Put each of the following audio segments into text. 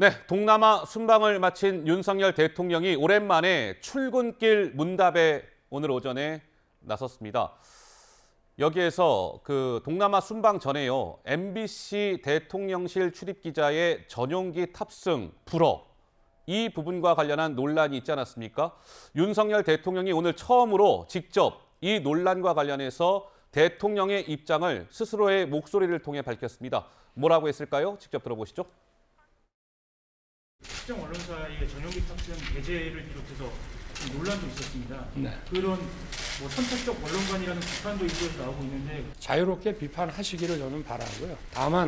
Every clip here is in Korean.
네, 동남아 순방을 마친 윤석열 대통령이 오랜만에 출근길 문답에 오늘 오전에 나섰습니다. 여기에서 그 동남아 순방 전에요. MBC 대통령실 출입기자의 전용기 탑승 불허. 이 부분과 관련한 논란이 있지 않았습니까? 윤석열 대통령이 오늘 처음으로 직접 이 논란과 관련해서 대통령의 입장을 스스로의 목소리를 통해 밝혔습니다. 뭐라고 했을까요? 직접 들어보시죠. 특정 언론사의 전용기 탑승 배제를 비롯해서 논란도 있었습니다. 네. 그런 선택적 언론관이라는 비판도 일부에서 나오고 있는데 자유롭게 비판하시기를 저는 바라고요. 다만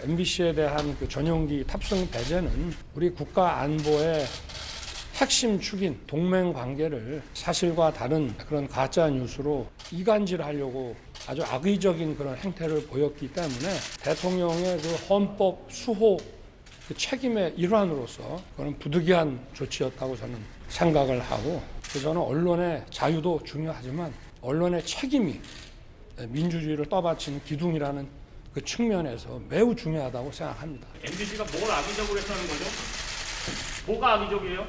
MBC에 대한 그 전용기 탑승 배제는 우리 국가 안보의 핵심 축인 동맹 관계를 사실과 다른 그런 가짜 뉴스로 이간질하려고 아주 악의적인 그런 행태를 보였기 때문에 대통령의 그 헌법 수호 그 책임의 일환으로서 그런 부득이한 조치였다고 저는 생각을 하고, 저는 언론의 자유도 중요하지만 언론의 책임이 민주주의를 떠받치는 기둥이라는 그 측면에서 매우 중요하다고 생각합니다. MBC가 뭘 악의적으로 했다는 거죠? 뭐가 악의적이에요?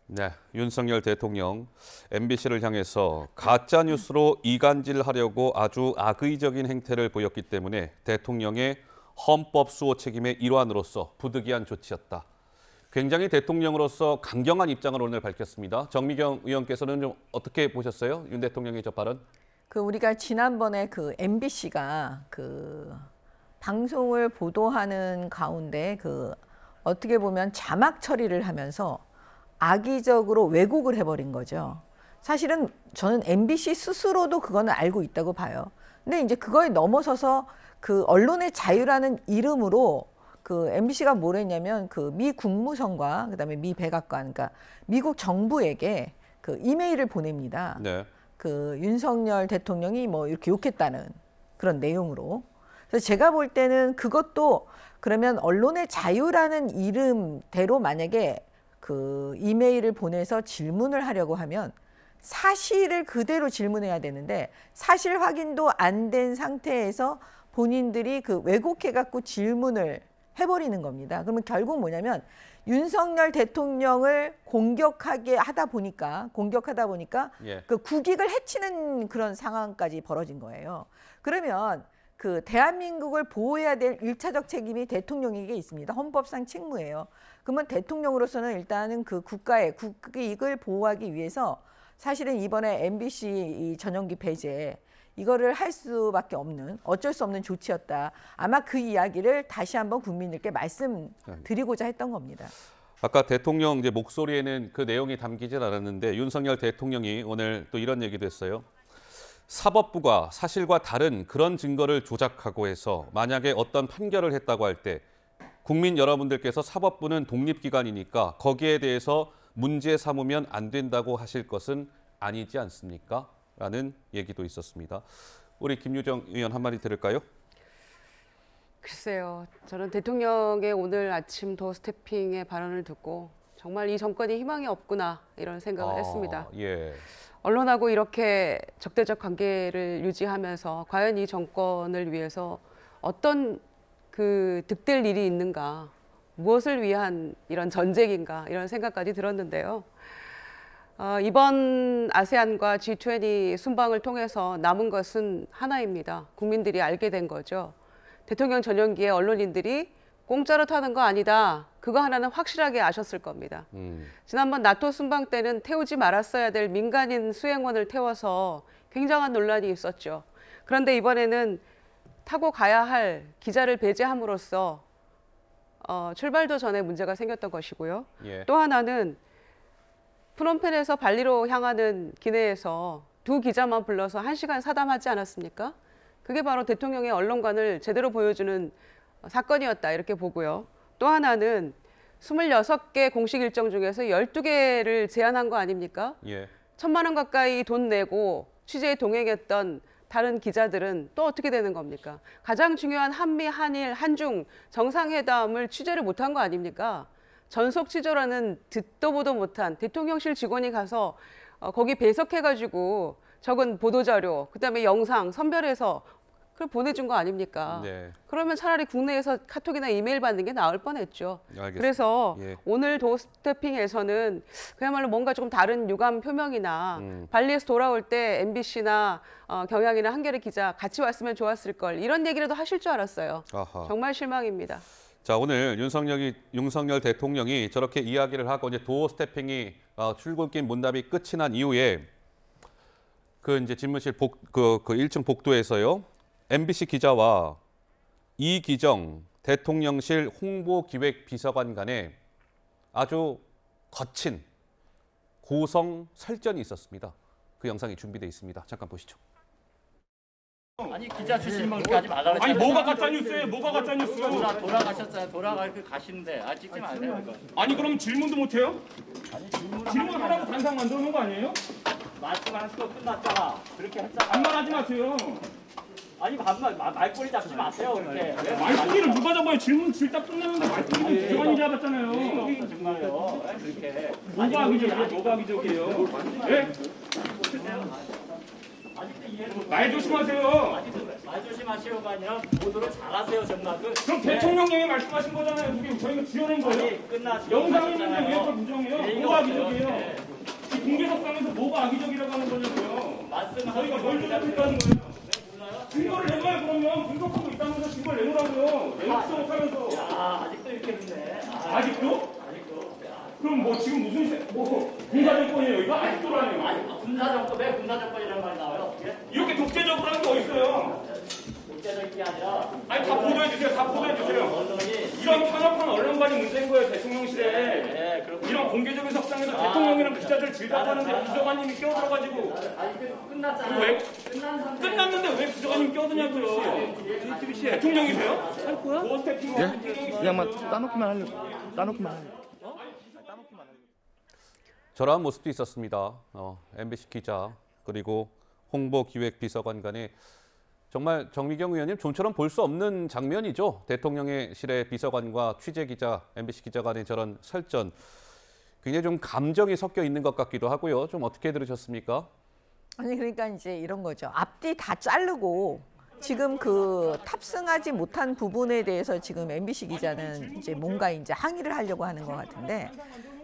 네, 윤석열 대통령 MBC를 향해서 가짜 뉴스로 이간질하려고 아주 악의적인 행태를 보였기 때문에 대통령의 헌법 수호 책임의 일환으로서 부득이한 조치였다. 굉장히 대통령으로서 강경한 입장을 오늘 밝혔습니다. 정미경 의원께서는 좀 어떻게 보셨어요? 윤 대통령의 저 발언? 우리가 지난번에 MBC가 방송을 보도하는 가운데 어떻게 보면 자막 처리를 하면서 악의적으로 왜곡을 해버린 거죠. 사실은 저는 MBC 스스로도 그거는 알고 있다고 봐요. 근데 이제 그거에 넘어서서 언론의 자유라는 이름으로 MBC가 뭘 했냐면 미 국무성과 그다음에 미 백악관, 그러니까 미국 정부에게 이메일을 보냅니다. 네. 윤석열 대통령이 이렇게 욕했다는 그런 내용으로. 그래서 제가 볼 때는 그것도 그러면 언론의 자유라는 이름대로 만약에 이메일을 보내서 질문을 하려고 하면 사실을 그대로 질문해야 되는데 사실 확인도 안 된 상태에서 본인들이 왜곡해갖고 질문을 해버리는 겁니다. 그러면 결국 뭐냐면 윤석열 대통령을 공격하다 보니까 예. 국익을 해치는 그런 상황까지 벌어진 거예요. 그러면 대한민국을 보호해야 될 1차적 책임이 대통령에게 있습니다. 헌법상 책무예요. 그러면 대통령으로서는 일단은 국가의 국익을 보호하기 위해서 사실은 이번에 MBC 이 전용기 배제 이거를 할 수밖에 없는 어쩔 수 없는 조치였다. 아마 그 이야기를 다시 한번 국민들께 말씀드리고자 했던 겁니다. 아까 대통령 이제 목소리에는 그 내용이 담기진 않았는데 윤석열 대통령이 오늘 또 이런 얘기도 했어요. 사법부가 사실과 다른 그런 증거를 조작하고 해서 만약에 어떤 판결을 했다고 할 때 국민 여러분들께서 사법부는 독립기관이니까 거기에 대해서 문제 삼으면 안 된다고 하실 것은 아니지 않습니까? 라는 얘기도 있었습니다. 우리 김유정 의원 한마디 들을까요? 글쎄요. 저는 대통령의 오늘 아침 더스태핑의 발언을 듣고 정말 이 정권이 희망이 없구나 이런 생각을 했습니다. 예. 언론하고 이렇게 적대적 관계를 유지하면서 과연 이 정권을 위해서 어떤 득될 일이 있는가, 무엇을 위한 이런 전쟁인가 이런 생각까지 들었는데요. 이번 아세안과 G20 순방을 통해서 남은 것은 하나입니다. 국민들이 알게 된 거죠. 대통령 전용기에 언론인들이 공짜로 타는 거 아니다. 그거 하나는 확실하게 아셨을 겁니다. 지난번 나토 순방 때는 태우지 말았어야 될 민간인 수행원을 태워서 굉장한 논란이 있었죠. 그런데 이번에는 타고 가야 할 기자를 배제함으로써 출발도 전에 문제가 생겼던 것이고요. 예. 또 하나는 프놈펜에서 발리로 향하는 기내에서 두 기자만 불러서 1시간 사담하지 않았습니까? 그게 바로 대통령의 언론관을 제대로 보여주는 사건이었다 이렇게 보고요. 또 하나는 26개 공식 일정 중에서 12개를 제안한 거 아닙니까? 예. 1,000만 원 가까이 돈 내고 취재에 동행했던 다른 기자들은 또 어떻게 되는 겁니까? 가장 중요한 한미, 한일, 한중 정상회담을 취재를 못한 거 아닙니까? 전속 취조라는 듣도 보도 못한 대통령실 직원이 가서 거기 배석해가지고 적은 보도자료, 그다음에 영상 선별해서 그걸 보내준 거 아닙니까? 네. 그러면 차라리 국내에서 카톡이나 이메일 받는 게 나을 뻔했죠. 알겠습니다. 그래서 예. 오늘 도스태핑에서는 그야말로 뭔가 조금 다른 유감 표명이나 발리에서 돌아올 때 MBC나 경향이나 한겨레 기자 같이 왔으면 좋았을 걸 이런 얘기라도 하실 줄 알았어요. 아하. 정말 실망입니다. 자, 오늘 윤석열 대통령이 저렇게 이야기를 하고 이제 도어 스태핑이 출근길 문답이 끝이 난 이후에 그 이제 집무실 그 1층 복도에서요. MBC 기자와 이기정 대통령실 홍보기획비서관 간에 아주 거친 고성 설전이 있었습니다. 그 영상이 준비되어 있습니다. 잠깐 보시죠. 아니 기자 출신이면 그렇게 하지 말라고 아니 했잖아요. 뭐가 가짜 뉴스예요? 뭐가 가짜 뉴스? 돌아가셨어요. 돌아갈 가시는데 찍지 마세요 이거. 아니 그럼 질문도 못 해요? 아니 질문하라고 단상 만들어 놓은 거 아니에요? 말씀하는 거 끝났잖아. 그렇게 했잖아. 반말하지 마세요. 아니 말꼬리 잡지 마세요 그렇게. 말꼬리를 누가 잡아요? 질딱 끝났는데 말꼬리를 부정한이 잡았잖아요. 정말요. 그렇게. 뭐가 악의적이에요? 뭐가 악의적이에요? 예? 말 조심하세요. 말 조심하시오가 아니라 보도를 잘하세요 정말. 그럼 대통령님이 말씀하신 거잖아요. 그게 저희가 지어낸 거예요. 끝나시. 영상이 있는데 왜 그걸 부정해요? 뭐가 악의적이에요? 이 공개석상에서 뭐가 악의적이라고 하는 거냐고요. 말씀을 저희가 뭘 조작했다는 거예요? 증거를 내놔요. 그러면 분석하고 있다면서 증거를 내놓으라고요. 내놓지도 못하면서. 아직도 이렇게 듣네. 아직도? 그럼 뭐 지금 무슨 군사정권이에요? 이거 아직도라네요. 군사정권 왜 군사정권이라는 말이 나와요? 어떻게? 이렇게 독재적으로 하는 게 어딨어요? 독재적인 게 아니라 아니 다 보도해주세요. 다 보도해주세요. 언론이 이런 편협한 언론관이 문제인 거예요. 대통령실에. 네, 그렇군요. 이런 공개적인 석상에서 대통령이랑 기자들 질답하는데 비서관님이 끼어들어가지고 끝났잖아요. 왜? 끝난 상태. 끝났는데 왜 비서관님 끼어드냐고요. 대통령이세요? 할 거야? 뭐 스태핑 그냥만 따놓기만 하려고. 따놓기만 하려고. 저러한 모습도 있었습니다. MBC 기자 그리고 홍보기획비서관 간에 정말 정미경 의원님 좀처럼 볼 수 없는 장면이죠. 대통령의 실의 비서관과 취재기자, MBC 기자 간의 저런 설전. 굉장히 좀 감정이 섞여 있는 것 같기도 하고요. 좀 어떻게 들으셨습니까? 아니 그러니까 이제 이런 거죠. 앞뒤 다 자르고 지금 그 탑승하지 못한 부분에 대해서 지금 MBC 기자는 이제 뭔가 이제 항의를 하려고 하는 것 같은데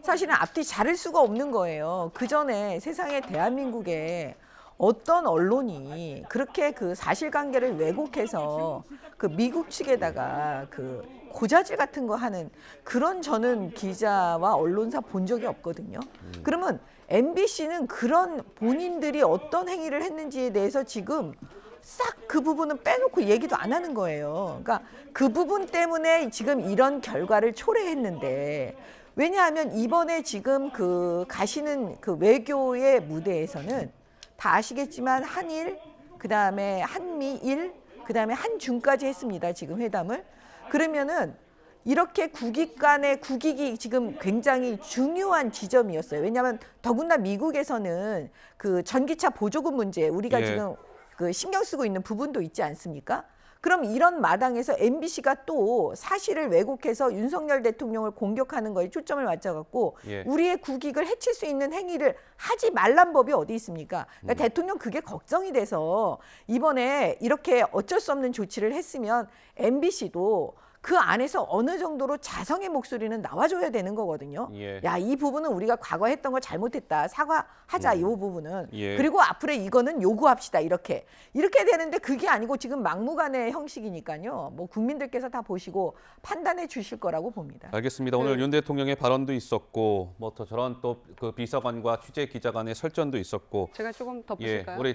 사실은 앞뒤 자를 수가 없는 거예요. 그 전에 세상에 대한민국에 어떤 언론이 그렇게 그 사실관계를 왜곡해서 그 미국 측에다가 그 고자질 같은 거 하는 그런 저는 기자와 언론사 본 적이 없거든요. 그러면 MBC는 그런 본인들이 어떤 행위를 했는지에 대해서 지금 싹 그 부분은 빼놓고 얘기도 안 하는 거예요. 그러니까 그 부분 때문에 지금 이런 결과를 초래했는데 왜냐하면 이번에 지금 그 가시는 그 외교의 무대에서는 다 아시겠지만 한일, 그다음에 한미일, 그다음에 한중까지 했습니다. 지금 회담을. 그러면은 이렇게 국익 간의 국익이 지금 굉장히 중요한 지점이었어요. 왜냐하면 더군다나 미국에서는 그 전기차 보조금 문제 우리가 지금 그 신경 쓰고 있는 부분도 있지 않습니까? 그럼 이런 마당에서 MBC가 또 사실을 왜곡해서 윤석열 대통령을 공격하는 거에 초점을 맞춰갖고 우리의 국익을 해칠 수 있는 행위를 하지 말란 법이 어디 있습니까? 그러니까 대통령 그게 걱정이 돼서 이번에 이렇게 어쩔 수 없는 조치를 했으면 MBC도 그 안에서 어느 정도로 자성의 목소리는 나와줘야 되는 거거든요. 야, 이 부분은 우리가 과거에 했던 거 잘못했다. 사과하자, 이 부분은. 그리고 앞으로 이거는 요구합시다. 이렇게 되는데 그게 아니고 지금 막무가내 형식이니까요. 뭐 국민들께서 다 보시고 판단해 주실 거라고 봅니다. 알겠습니다. 오늘 윤 대통령의 발언도 있었고 뭐 또 저런 또 그 비서관과 취재 기자 간의 설전도 있었고 제가 조금 덧붙일까요? 우리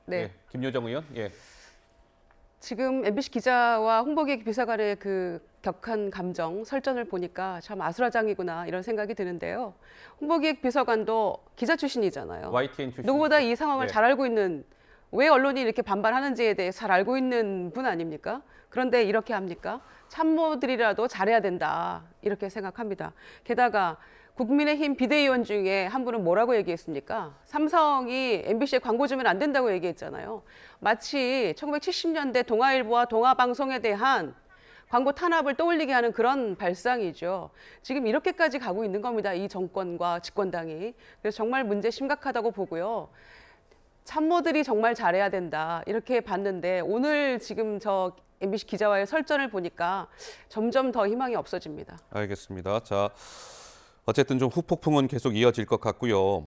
네. 김효정 의원. 지금 MBC 기자와 홍보기획 비서관의 그 격한 감정, 설전을 보니까 참 아수라장이구나 이런 생각이 드는데요. 홍보기획 비서관도 기자 출신이잖아요. YTN 출신. 누구보다 이 상황을 잘 알고 있는, 왜 언론이 이렇게 반발하는지에 대해 잘 알고 있는 분 아닙니까? 그런데 이렇게 합니까? 참모들이라도 잘해야 된다 이렇게 생각합니다. 게다가 국민의힘 비대위원 중에 한 분은 뭐라고 얘기했습니까? 삼성이 MBC에 광고 주면 안 된다고 얘기했잖아요. 마치 1970년대 동아일보와 동아방송에 대한 광고 탄압을 떠올리게 하는 그런 발상이죠. 지금 이렇게까지 가고 있는 겁니다. 이 정권과 집권당이. 그래서 정말 문제 심각하다고 보고요. 참모들이 정말 잘해야 된다 이렇게 봤는데 오늘 지금 저 MBC 기자와의 설전을 보니까 점점 더 희망이 없어집니다. 알겠습니다. 자, 어쨌든 좀 후폭풍은 계속 이어질 것 같고요.